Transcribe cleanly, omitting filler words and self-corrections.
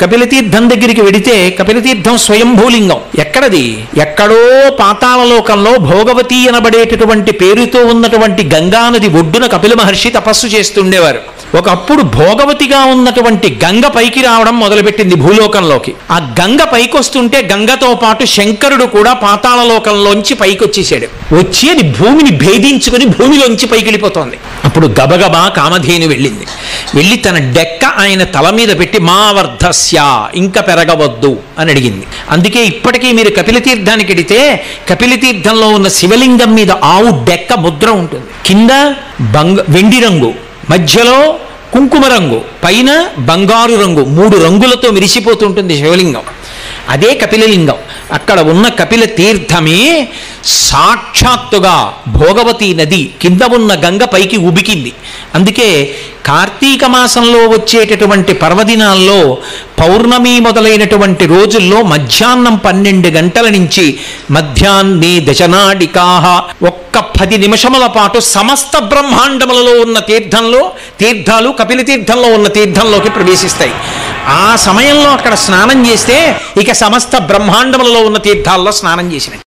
కపిలతీర్థం దగ్గరికి వెడితే కపిలతీర్థం స్వయంభూలింగం. ఎక్కడది? ఎక్కడో పాతాళలోకంలో భోగవతి అనబడేటటువంటి పేరుతో ఉన్నటువంటి గంగానది ఒడ్డున కపిల మహర్షి తపస్సు చేస్తుండేవారు. ఒకప్పుడు భోగవతిగా ఉన్నటువంటి గంగ పైకి రావడం మొదలుపెట్టింది భూలోకంలోకి. ఆ గంగ పైకొస్తుంటే గంగతో పాటు శంకరుడు కూడా పాతాళలోకంలోంచి పైకి వచ్చేసాడు. వచ్చి అది భూమిని భేదించుకుని భూమిలోంచి పైకి వెళ్ళిపోతోంది. అప్పుడు గబగబా కామధేను వెళ్ళింది. వెళ్ళి తన డెక్క ఆయన తల మీద పెట్టి మా వర్ధస్య, ఇంకా పెరగవద్దు అని అడిగింది. అందుకే ఇప్పటికీ మీరు కపిలతీర్థానికి వెడితే కపిలతీర్థంలో ఉన్న శివలింగం మీద ఆవు డెక్క ముద్ర ఉంటుంది. కింద వెండి రంగు, మధ్యలో కుంకుమ రంగు, పైన బంగారు రంగు, 3 రంగులతో మెరిసిపోతుంటుంది శివలింగం. అదే కపిలలింగం. అక్కడ ఉన్న కపిల తీర్థమే సాక్షాత్తుగా భోగవతి నది కింద ఉన్న గంగ పైకి ఉబికింది. అందుకే కార్తీక మాసంలో వచ్చేటటువంటి పర్వదినాల్లో పౌర్ణమి మొదలైనటువంటి రోజుల్లో మధ్యాహ్నం 12 గంటల నుంచి మధ్యాహ్నే దశనాడికాహ, ఒక్క 10 నిమిషముల పాటు సమస్త బ్రహ్మాండములలో ఉన్న తీర్థాలు కపిల తీర్థంలో ఉన్న తీర్థంలోకి ప్రవేశిస్తాయి. ఆ సమయంలో అక్కడ స్నానం చేస్తే ఇక సమస్త బ్రహ్మాండములలో ఉన్న తీర్థాల్లో స్నానం చేసినట్టు.